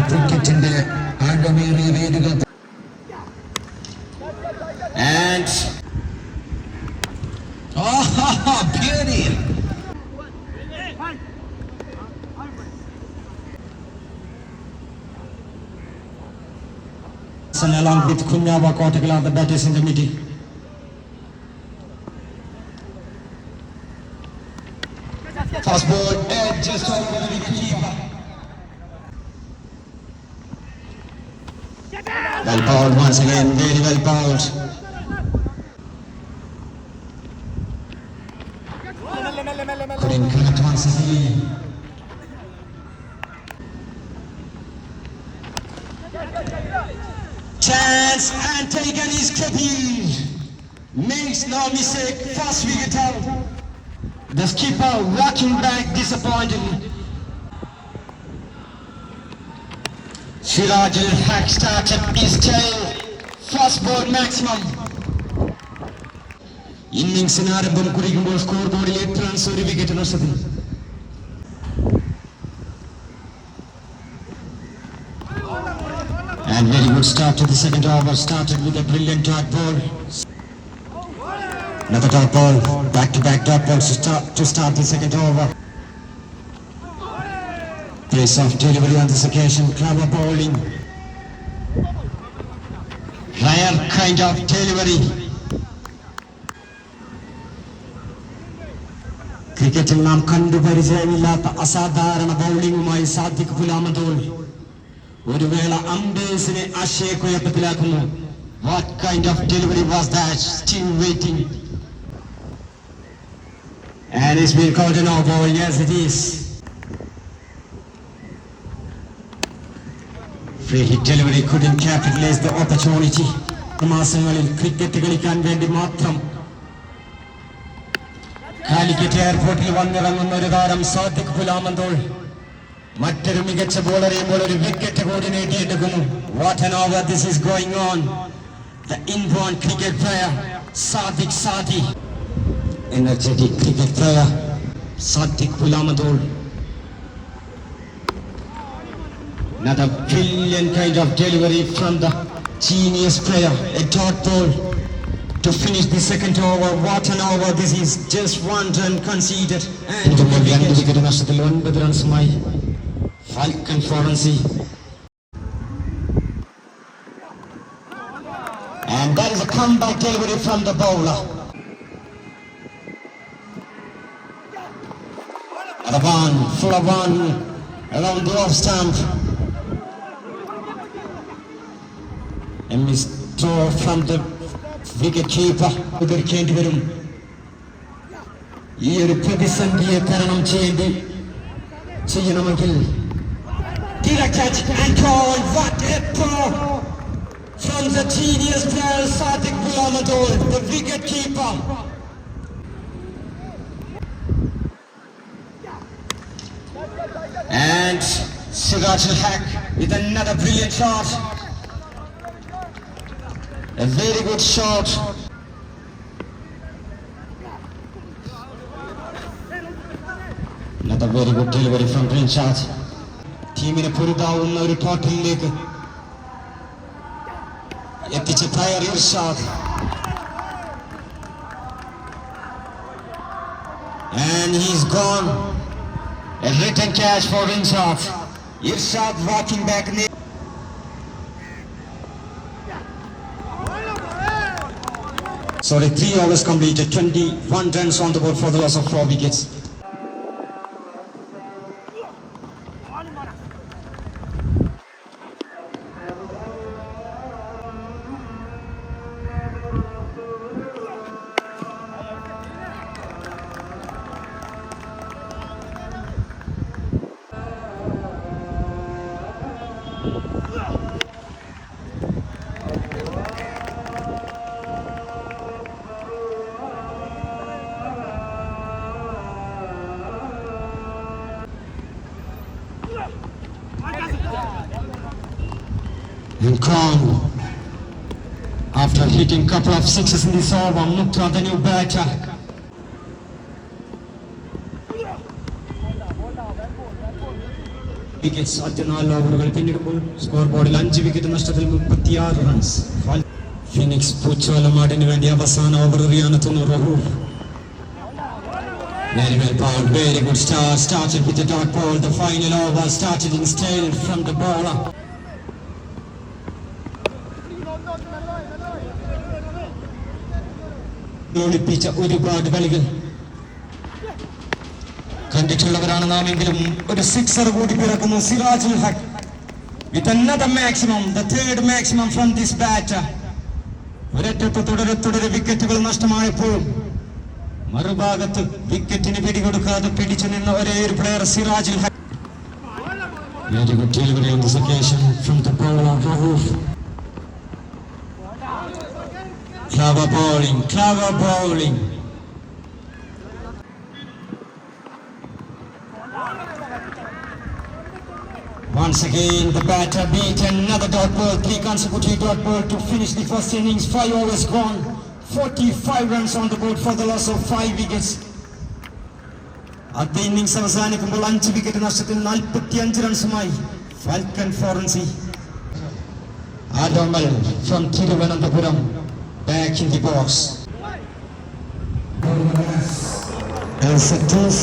ക്രിക്കറ്റിന്റെ ആഴമേറിയ വേദികൾ. And beauty. And along with Kunyava Kottagal are the batters in the middle. Fast ball just over the wicketkeeper. Well bowled once again, very well bowled. Couldn't connect once again. Chance and taken is Kabir. Makes no mistake, first wicket out. The skipper walking back disappointed. Siraj al-Haq started his tail. First ball maximum. Innings in ആരംഭം കുറിക്കുമ്പോൾ score ബോർഡിൽ 8 runs ഒരു wicket നഷ്ടത്തിൽ. And very good start to the second over. Started with a brilliant dot ball. Another dot ball. Back-to-back dot balls to start the second over. Pace of delivery on this occasion. Clever bowling. Rare kind of delivery. ക്രിക്കറ്റിൽ നാം കണ്ടു പരിചയമില്ലാത്ത അസാധാരണ ബൗളിംഗുമായി സാദിഖ് ഗുലാമദോൾ ഒരു വേള അമ്പേഴ്സിനെ ആശയക്കുഴപ്പത്തിലാക്കുന്നു. What kind of delivery was that? Still waiting. And it's been called an no ball. Yes, it is. Free hit delivery couldn't capitalize the opportunity. മാസങ്ങളിൽ cricket കളിക്കാൻ വേണ്ടി മാത്രം കാലിക്കറ്റ് എയർപോർട്ടിൽ വന്നിറങ്ങുന്ന ഒരു താരം സാദിഖ് ഗുലാമദോൾ മറ്റൊരു മികച്ച ബോളറിയുമ്പോൾ ഒരു വിക്കറ്റ് കൂടി നേടിയെടുക്കുന്നു. What an over this is going on. The inborn cricket player Sadiq Sadi, energetic cricket player Sadiq Gulamadol. Another brilliant kind of delivery from the genius player, a dot ball to finish the second over. What an over this is. Just one run conceded and wicket നഷ്ടത്തിൽ 9 റൺസുമായി Falcon Forency. And that is a comeback delivery from the bowler. Another one, full of one around the off stump. A missed throw from the wicket keeper. ഉദർക്കേണ്ടി വരും. ഈ ഒരു പ്രതിസന്ധിയെ തരണം ചെയ്യണമെങ്കിൽ direct catch and goal. What a throw from the genius player Sadiq Gulamadol, the wicket keeper. And Siraj al-Haq with another brilliant shot. A very good shot. Another very good delivery from Grinshad. ടീമിനെ പൊരുതാവുന്ന ഒരു ടോട്ടലിലേക്ക് എത്തിച്ച player Irshad. And he's gone. A written catch for Irshad. Irshad walking back. Sorry, 3 overs completed, 21 runs on the board for the loss of 4 wickets. And Khan, after hitting a couple of sixes in this over, Mukta, the new batter. Wickets ആദ്യ 4 ഓവറുകൾ പിന്നിടുമ്പോൾ score ബോർഡിൽ 5 wicket നഷ്ടത്തിൽ 36 runs. Phoenix പൂച്ചോലമാടിന് വേണ്ടി അവസാന over എറിയാനെത്തുന്നു Rahoof. Very well bowled, very good start. Started with the dot ball. The final over started in style from the bowler. ഒളിപ്പിച്ച ഒരുപാട് കളികൾ കണ്ടിട്ടുള്ളവരാണ് നാമെങ്കിലും ഒരു സിക്സർ കൂടി പിറക്കുന്നു സിറാജുൽ ഹക്ക് with another maximum, the third maximum from this batter. ഒരറ്റത്ത് തുടരെ വിക്കറ്റുകൾ നഷ്ടമായപ്പോഴും മറുഭാഗത്ത് വിക്കറ്റിന് പിടികൊടുക്കാതെ പിടിച്ചു നിന്ന ഒരേ ഒരു player Sirajul Haq. Very good delivery on this occasion from the bowler Rahuf. Clever bowling. Once again the batter beat another dot ball, 3 consecutive dot ball to finish the first innings. 5 overs gone, 45 runs on the board for the loss of 5 wickets. ആദ്യ innings അവസാനിക്കുമ്പോൾ 5 wicket നഷ്ടത്തിൽ 45 റൺസുമായി Falcon ഫോറൻസി. ആഡോമൽ from Thiruvananthapuram back in the box. And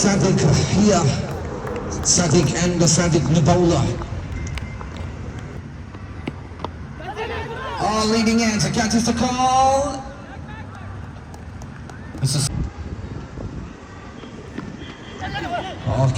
Sadiq here. Sadiq and the Sadiq Nibawla. All leading in to catches the call. This is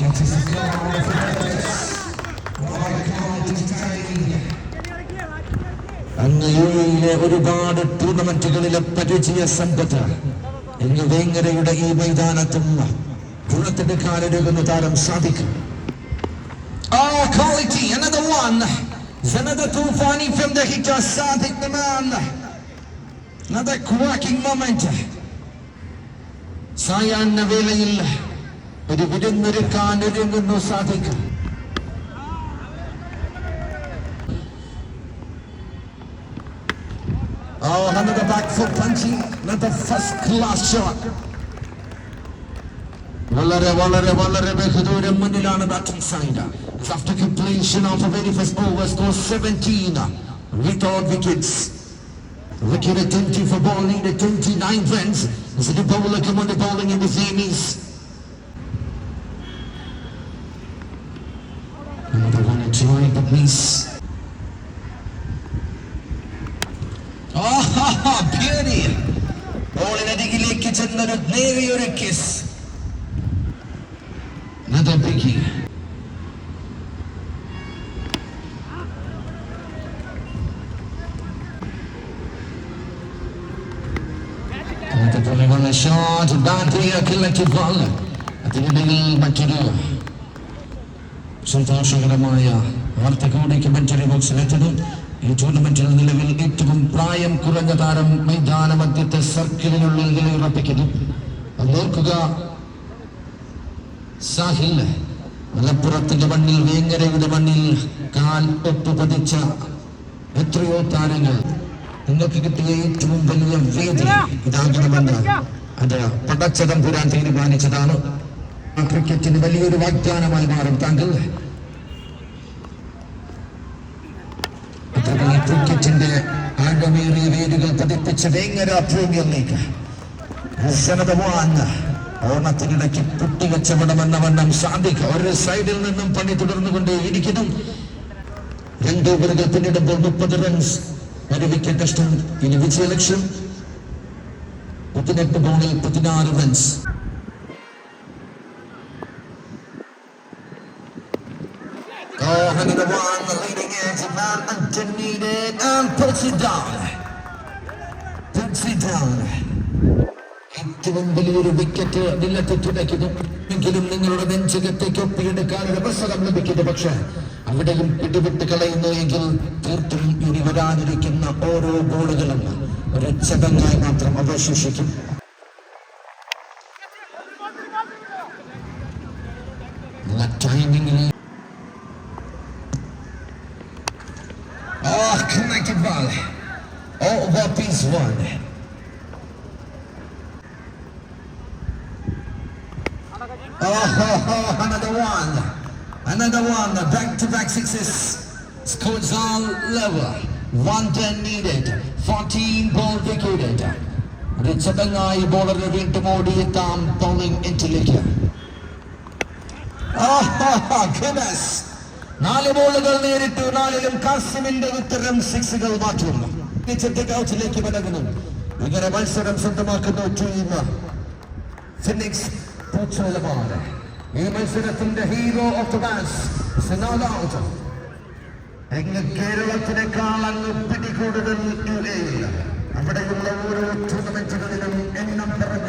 catches the call. അങ്ങയുടെ ഒരുപാട് ടൂർണമെന്റുകളിലെ പരിചയ സമ്പത്ത് ഇന്ന് വേങ്ങരയുടെ ഈ മൈതാനത്തും പുറത്തെടുക്കാനൊരുങ്ങുന്ന താരം Sadiq. Quality, another one. Another Tufani from the hitter, Sadiq the man. Another cracking moment. സായാഹ്ന വേളയിൽ ഒരു വിരുന്നൊരുക്കാനൊരുങ്ങുന്നു Sadiq. Another back foot punching, another first class shot. വളരെ ബഹുദൂരം മുന്നിലാണ് batting side. After completion of the very first over, score 17 without wickets. Wicket attentive for bowling at 29 runs. As the bowler come on the bowling in the semis. Another one enjoying the miss. Beauty. ബോളിനരികിലേക്ക് ചെന്നൊരു നേരിയൊരു kiss. Another biggie. Another shot, Dante collected ball. അതിനിടയിൽ മറ്റൊരു സന്തോഷകരമായ വാർത്ത കൂടി commentary ബോക്സിലെത്തുന്നു. ഈ ടൂർണമെന്റിൽ നിലവിൽ ഏറ്റവും പ്രായം കുറഞ്ഞ താരം മൈതാന മധ്യത്തെ സർക്കിളിനുള്ളിൽ നിലയുറപ്പിക്കുന്നു. ഓർക്കുക, സാഹിൽ മലപ്പുറത്തിന്റെ മണ്ണിൽ വേങ്ങരയുടെ മണ്ണിൽ കാൽ ഒപ്പുപതിച്ച എത്രയോ താരങ്ങൾ. നിങ്ങൾക്ക് കിട്ടിയ ഏറ്റവും വലിയ വേദി ഇതാകണമെന്ന് അത് പടച്ചതമ്പുരാൻ തീരുമാനിച്ചതാണ്. ക്രിക്കറ്റിന് വലിയൊരു വാഗ്ദാനമായി മാറും താങ്കൾ. ക്രിക്കറ്റിന്റെ ആഴമേറിയ വേരുകൾ പതിപ്പിച്ച വേങ്ങര പ്രീമിയർ ലീഗ് ഓണത്തിനിടയ്ക്ക് കുട്ടികച്ചവടമെന്ന വണ്ണം സാദിഖ് ഒരു സൈഡിൽ നിന്നും പണി തുടർന്നുകൊണ്ടേയിരിക്കുന്നു. 2 ഓവറുകൾ പിന്നിടുമ്പോൾ 30 റൺസ്, 1 വിക്കറ്റ് നഷ്ടം. ഇനി വിജയലക്ഷ്യം 18 ബോളിൽ 16 runs. Another one, the leading edge man underneath and puts it down. ഏറ്റവും വലിയൊരു വിക്കറ്റ് നിലത്ത് തുടയ്ക്കുന്നു. എങ്കിലും നിങ്ങളുടെ നെഞ്ചകത്തേക്ക് ഒപ്പിയെടുക്കാൻ ഒരു അവസരം ലഭിക്കുന്നു. പക്ഷെ അവിടെയും പിടിവിട്ട് കളയുന്നു എങ്കിൽ തീർത്തും ഇനി വരാനിരിക്കുന്ന ഓരോ ബോളുകളും ഒരു ചടങ്ങായി മാത്രം അവശേഷിക്കും. ടൈമിംഗിൽ connected ball. Over piece 1. Another one. Another one, back-to-back sixes. Scores all level. 110 needed. 14 ball wicked. ചടങ്ങായി bowler വീണ്ടും ഓടിയെത്താം ബൗളിംഗ് എൻഡിലേക്ക്. നാല് ബോളുകൾ നേരിട്ടു. നാലിലും കാസിമിന്റെ ഉത്തരം സിക്സുകൾ മാറ്റും. ഔട്ടിലേക്ക് മടങ്ങുന്നു. ഇങ്ങനെ മത്സരം സ്വന്തമാക്കുന്നു ടീം ഫിനിക്സ് പൂച്ചോലമാണ്. ഈ മത്സരത്തിന്റെ ഹീറോ ഓഫ് ദ മാച്ച് കേരളത്തിനേക്കാൾ അങ്ങ് പിടികൂടുതൽ അവിടെയുള്ള ഓരോ ടൂർണമെന്റുകളിലും എണ്ണം പറഞ്ഞ